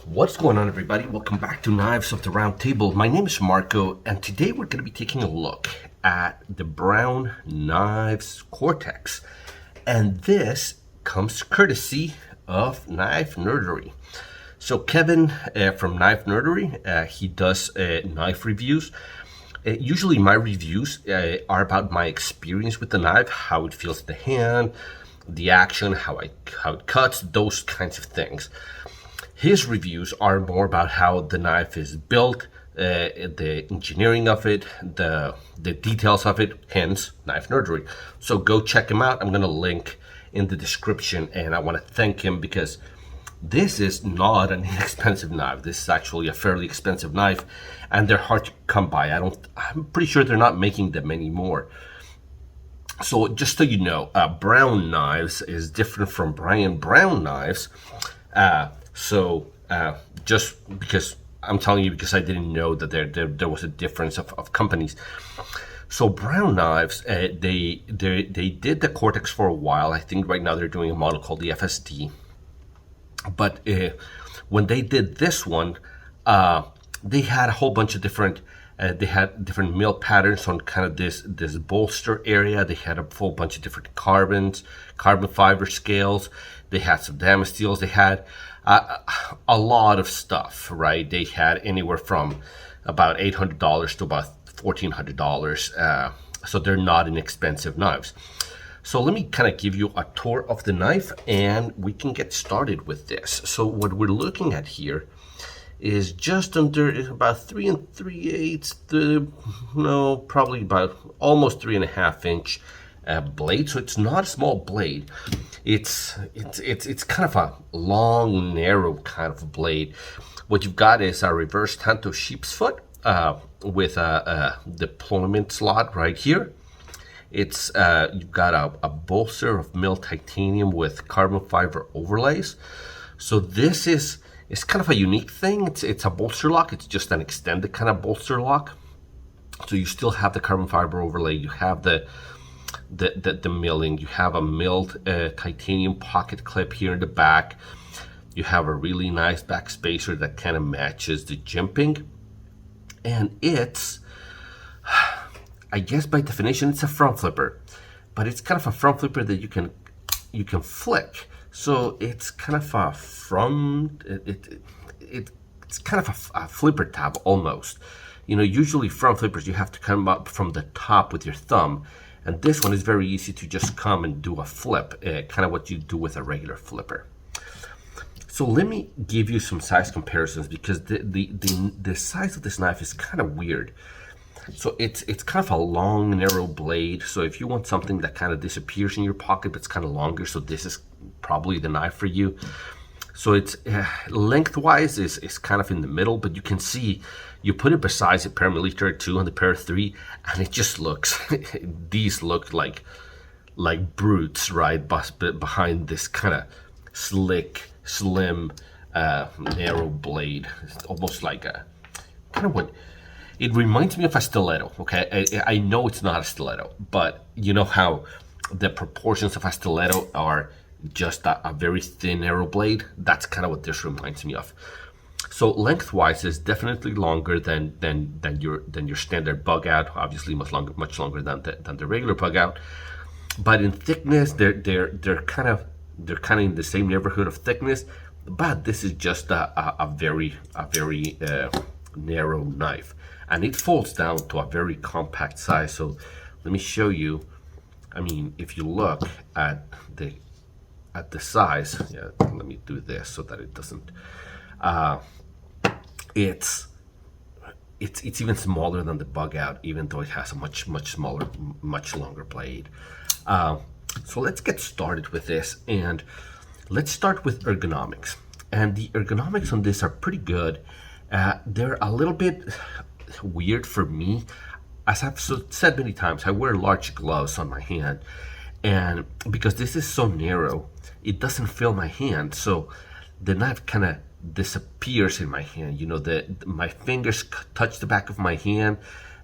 What's going on, everybody? Welcome back to Knives of the Round Table. My name is Marco, and today we're going to be taking a look at the Brown Knives Cortex. And this comes courtesy of Knife Nerdery. So Kevin from Knife Nerdery, he does knife reviews. Usually my reviews are about my experience with the knife, how it feels in the hand, the action, how it cuts, those kinds of things. His reviews are more about how the knife is built, the engineering of it, the details of it, hence Knife Nerdery. So go check him out. I'm going to link in the description, and I want to thank him because this is not an inexpensive knife. This is actually a fairly expensive knife, and they're hard to come by. I'm pretty sure they're not making them anymore. So just so you know, Brown Knives is different from Brown Knives. Just because I'm telling you, because I didn't know that there was a difference of companies. So Brown Knives, they did the Cortex for a while. I think right now they're doing a model called the FSD. But when they did this one, they had a whole bunch of different. They had different mill patterns on kind of this bolster area. They had a whole bunch of different carbon fiber scales. They had some damasteels. They had a lot of stuff, right? They had anywhere from about $800 to about $1,400. So they're not inexpensive knives. So let me kind of give you a tour of the knife, and we can get started with this. So what we're looking at here is just under about 3 3/8, probably about almost 3.5 inch blade. So it's not a small blade. It's kind of a long, narrow kind of blade. What you've got is a reverse Tanto sheep's foot with a deployment slot right here. It's you've got a bolster of milled titanium with carbon fiber overlays. So this is kind of a unique thing. It's a bolster lock. It's just an extended kind of bolster lock. So you still have the carbon fiber overlay. You have the milling. You have a milled titanium pocket clip here in the back. You have a really nice back spacer that kind of matches the jimping. And it's, I guess by definition, it's a front flipper, but it's kind of a front flipper that you can flick. So it's kind of a front. It's kind of a flipper tab almost. Usually front flippers you have to come up from the top with your thumb, and this one is very easy to just come and do a flip, kind of what you do with a regular flipper. So let me give you some size comparisons because the size of this knife is kind of weird. So it's kind of a long, narrow blade. So if you want something that kind of disappears in your pocket, but it's kind of longer, so this is probably the knife for you. So it's lengthwise is kind of in the middle, but you can see you put it beside a Paramilitary 2 and the Para 3, and it just looks, these look like brutes, right? Behind this kind of slick, slim, narrow blade. It's almost like a kind of what. It reminds me of a stiletto, okay? I know it's not a stiletto, but you know how the proportions of a stiletto are just a very thin, narrow blade? That's kind of what this reminds me of. So lengthwise is definitely longer than your standard bug out. Obviously, much longer than the regular bug out. But in thickness, they're kind of in the same neighborhood of thickness. But this is just a very narrow knife. And it folds down to a very compact size. So let me show you. I mean, if you look at the size, yeah, let me do this so that it doesn't. It's even smaller than the bug out, even though it has a much smaller, much longer blade. So let's get started with this, and let's start with ergonomics. And the ergonomics on this are pretty good. They're a little bit weird for me. As I've said many times, I wear large gloves on my hand, and because this is so narrow, it doesn't fill my hand, so the knife kind of disappears in my hand. My fingers touch the back of my hand,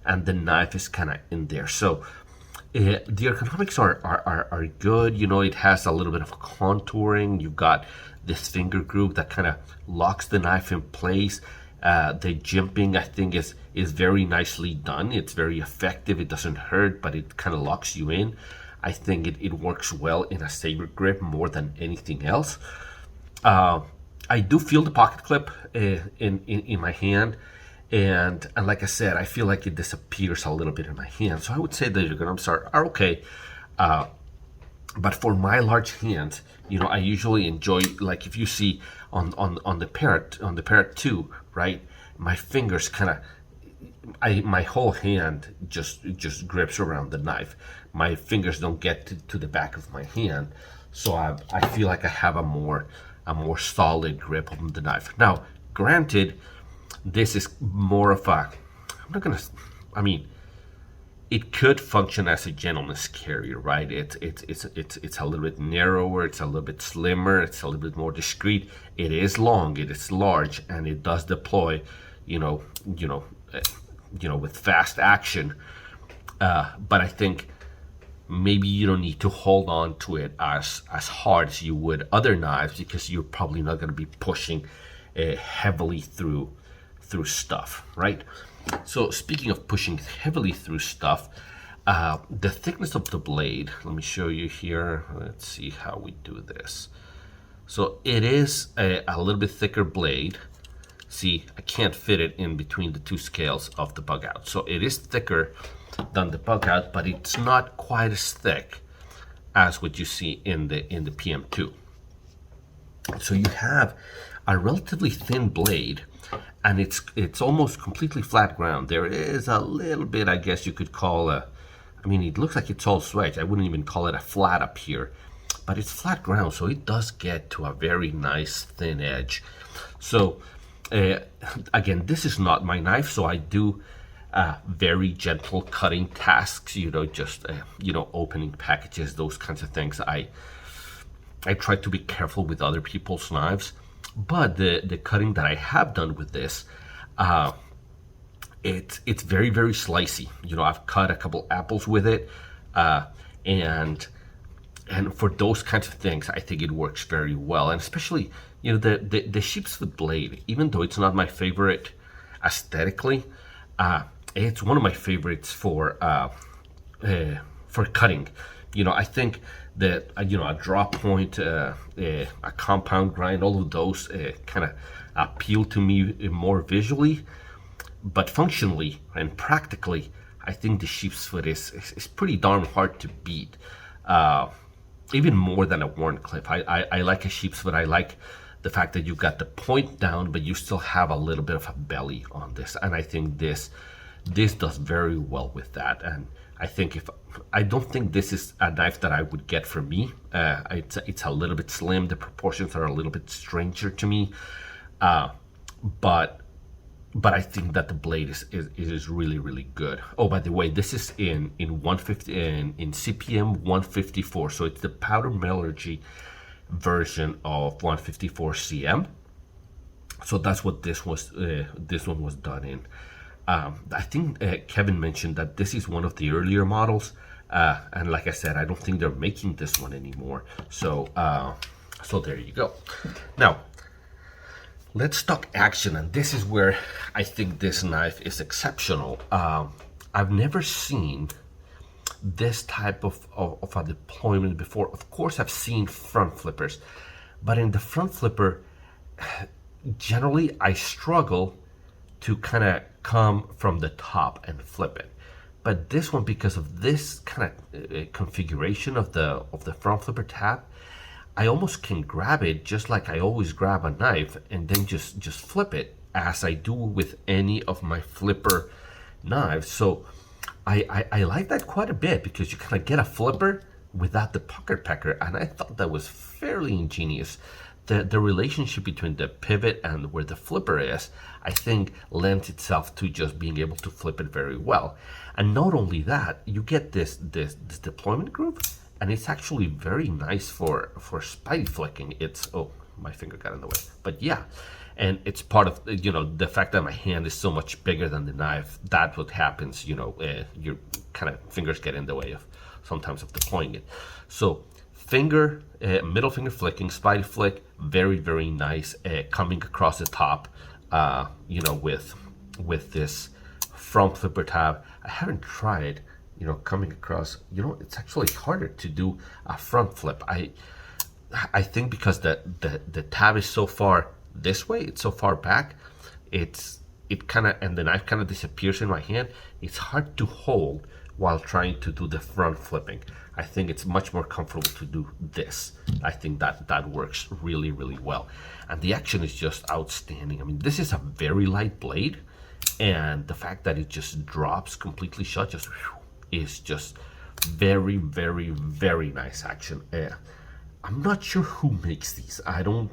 and the knife is kind of in there. So The ergonomics are good. You know, it has a little bit of contouring. You've got this finger groove that kind of locks the knife in place. The jimping, I think, is very nicely done. It's very effective. It doesn't hurt, but it kind of locks you in. I think it works well in a saber grip more than anything else. I do feel the pocket clip in my hand. And like I said, I feel like it disappears a little bit in my hand. So I would say the ergonomics are okay. But for my large hands, you know, I usually enjoy, like if you see on the Parrot 2, right? My fingers kind of, my whole hand just grips around the knife. My fingers don't get to the back of my hand, so I feel like I have a more solid grip on the knife. Now, granted, this is more of a, I mean, it could function as a gentleman's carrier, right? It's a little bit narrower, it's a little bit slimmer, it's a little bit more discreet. It is long, it is large, and it does deploy, with fast action. But I think maybe you don't need to hold on to it as hard as you would other knives, because you're probably not going to be pushing heavily through stuff, right? So speaking of pushing heavily through stuff, the thickness of the blade, let me show you here. Let's see how we do this. So it is a little bit thicker blade. See, I can't fit it in between the two scales of the bug out. So it is thicker than the bug out, but it's not quite as thick as what you see in the PM2. So you have a relatively thin blade, and it's almost completely flat ground. There is a little bit, I guess you could call it looks like it's all swedge. I wouldn't even call it a flat up here, but it's flat ground, so it does get to a very nice thin edge. So again, this is not my knife, so I do very gentle cutting tasks, just opening packages, those kinds of things. I try to be careful with other people's knives, but the cutting that I have done with this, it's very, very slicey. I've cut a couple apples with it, and for those kinds of things, I think it works very well. And especially, the sheep's foot blade, even though it's not my favorite aesthetically, it's one of my favorites for cutting. I think that a drop point, a compound grind, all of those kind of appeal to me more visually, but functionally and practically, I think the sheep's foot is pretty darn hard to beat, even more than a Wharncliffe. I like a sheep's foot. I like the fact that you got the point down, but you still have a little bit of a belly on this, and I think this does very well with that. And I don't think this is a knife that I would get for me. It's a little bit slim. The proportions are a little bit stranger to me, but I think that the blade is really, really good. Oh, by the way, this is in 150 in CPM 154, so it's the powder metallurgy version of 154 CM. So that's what this one was done in. I think Kevin mentioned that this is one of the earlier models, and like I said, I don't think they're making this one anymore. So there you go. Now, let's talk action, and this is where I think this knife is exceptional. I've never seen this type of a deployment before. Of course, I've seen front flippers, but in the front flipper, generally I struggle to kind of come from the top and flip it. But this one, because of this kind of configuration of the front flipper tab, I almost can grab it just like I always grab a knife, and then just flip it as I do with any of my flipper knives. So I like that quite a bit, because you kind of get a flipper without the pocket pecker, and I thought that was fairly ingenious. The relationship between the pivot and where the flipper is, I think, lends itself to just being able to flip it very well. And not only that, you get this deployment groove, and it's actually very nice for spidey flicking. Oh, my finger got in the way. But yeah, and it's part of the fact that my hand is so much bigger than the knife. That's what happens. Your kind of fingers get in the way sometimes of deploying it. So middle finger flicking, spidey flick, very, very nice, coming across the top, with this front flipper tab. I haven't tried, coming across, it's actually harder to do a front flip. I think because the tab is so far this way, it's so far back, and the knife kind of disappears in my hand. It's hard to hold while trying to do the front flipping. I think it's much more comfortable to do this. I think that works really, really well. And the action is just outstanding. I mean, this is a very light blade, and the fact that it just drops completely shut is just very, very, very nice action. I'm not sure who makes these. I'm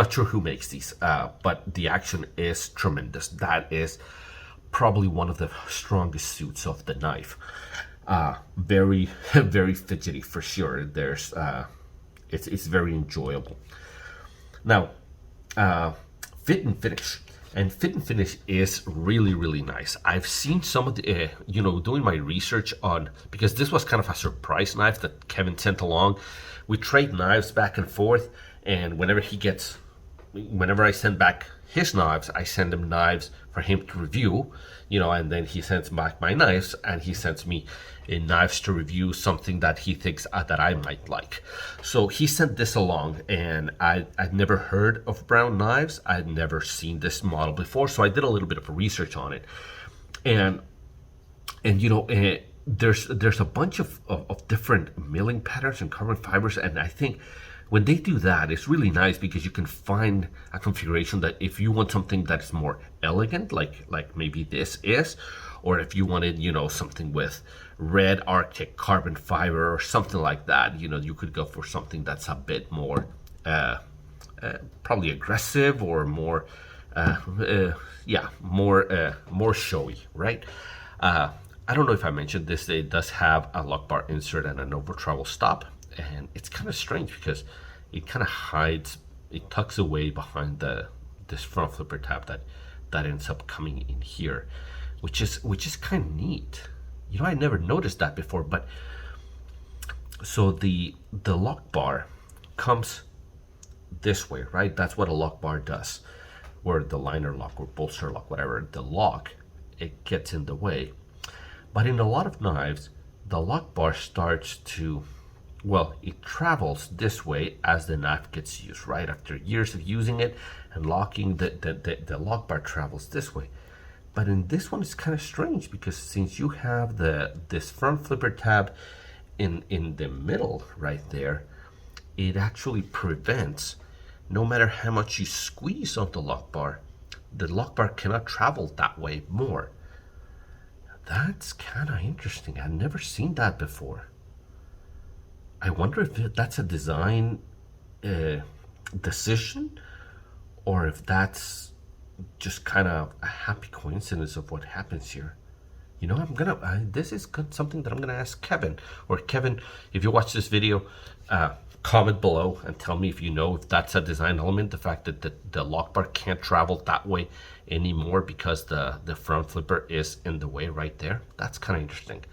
not sure who makes these, but the action is tremendous. That is probably one of the strongest suits of the knife. Very, very fidgety for sure. It's very enjoyable. Now, fit and finish. And fit and finish is really, really nice. I've seen some of the, doing my research on, because this was kind of a surprise knife that Kevin sent along. We trade knives back and forth, and whenever I send back his knives, I send him knives for him to review, and then he sends back my knives, and he sends me knives to review, something that he thinks that I might like. So he sent this along, and I'd never heard of Brown Knives. I'd never seen this model before, so I did a little bit of research on it, and there's a bunch of different milling patterns and carbon fibers, and I think when they do that, it's really nice because you can find a configuration that if you want something that's more elegant, like maybe this is, or if you wanted, something with red Arctic carbon fiber or something like that, you could go for something that's a bit more, probably aggressive or more, more showy, right? I don't know if I mentioned this. It does have a lock bar insert and an over travel stop. And it's kind of strange because it kind of hides, it tucks away behind this front flipper tab that ends up coming in here, which is kind of neat. I never noticed that before. But so the lock bar comes this way, right? That's what a lock bar does, or the liner lock or bolster lock, whatever. The lock, it gets in the way. But in a lot of knives, the lock bar starts to, it travels this way as the knife gets used, right? After years of using it and locking, the lock bar travels this way. But in this one, it's kind of strange because since you have this front flipper tab in the middle right there, it actually prevents, no matter how much you squeeze on the lock bar cannot travel that way more. That's kind of interesting. I've never seen that before. I wonder if that's a design decision, or if that's just kind of a happy coincidence of what happens here. This is something that I'm gonna ask Kevin. Or Kevin, if you watch this video, comment below and tell me if you know if that's a design element, the fact that the lock bar can't travel that way anymore because the front flipper is in the way right there. That's kind of interesting.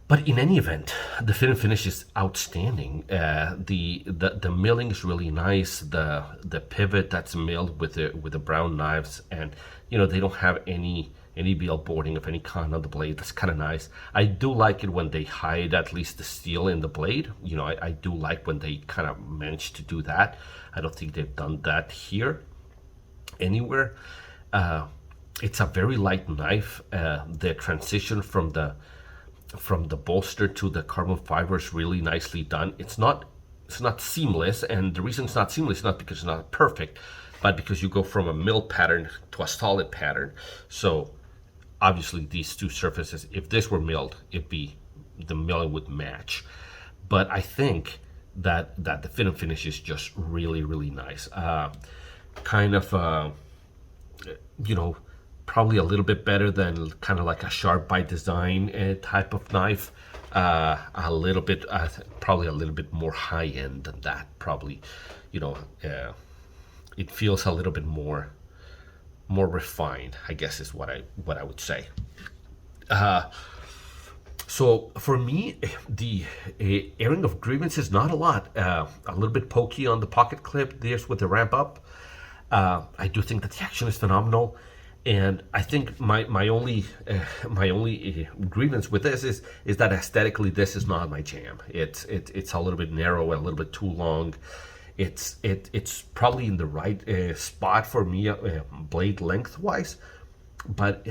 But in any event, the fit and finish is outstanding. The milling is really nice. The pivot that's milled with the Brown knives, and they don't have any BL boarding of any kind on the blade. That's kind of nice. I do like it when they hide at least the steel in the blade. I do like when they kind of manage to do that. I don't think they've done that here anywhere. It's a very light knife. The transition from the bolster to the carbon fiber is really nicely done. It's not seamless, and the reason it's not seamless is not because it's not perfect, but because you go from a mill pattern to a solid pattern. So obviously these two surfaces, if this were milled, the milling would match. But I think that the fit and finish is just really, really nice. Probably a little bit better than kind of like a sharp by design type of knife. A little bit, probably a little bit more high end than that. Probably, it feels a little bit more refined, I guess is what I would say. So for me, the airing of grievance is not a lot. A little bit pokey on the pocket clip. There's with the ramp up. I do think that the action is phenomenal, and I think my only grievance with this is that aesthetically this is not my jam. It's a little bit narrow, a little bit too long. It's probably in the right spot for me, blade lengthwise, but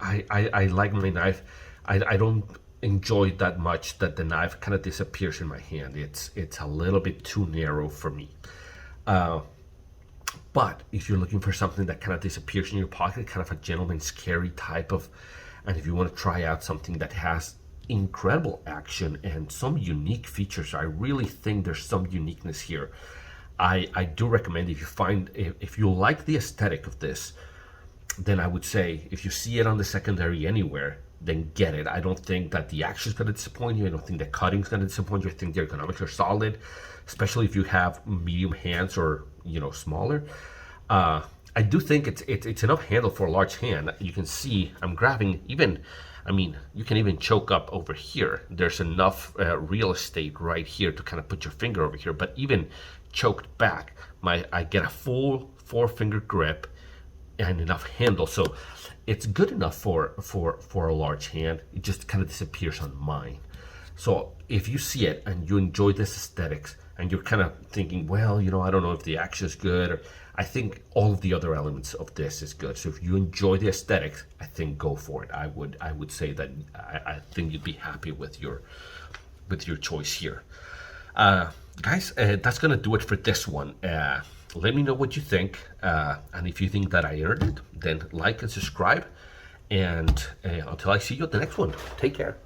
I like my knife. I don't enjoy that much that the knife kind of disappears in my hand. It's a little bit too narrow for me. But if you're looking for something that kind of disappears in your pocket, kind of a gentleman's carry type of, and if you want to try out something that has incredible action and some unique features, I really think there's some uniqueness here. I do recommend, if you like the aesthetic of this, then I would say if you see it on the secondary anywhere, then get it. I don't think that the action is going to disappoint you. I don't think the cutting is going to disappoint you. I think the ergonomics are solid, especially if you have medium hands or smaller. I do think it's enough handle for a large hand. You can see I'm grabbing even. I mean, you can even choke up over here. There's enough real estate right here to kind of put your finger over here. But even choked back, I get a full 4-finger grip and enough handle. So it's good enough for a large hand. It just kind of disappears on mine. So if you see it and you enjoy this aesthetics and you're kind of thinking, well, I don't know if the action is good, I think all of the other elements of this is good. So if you enjoy the aesthetics, I think go for it. I would say that I think you'd be happy with your choice here. Guys, that's gonna do it for this one. Let me know what you think, and if you think that I earned it, then like and subscribe. And until I see you at the next one, take care.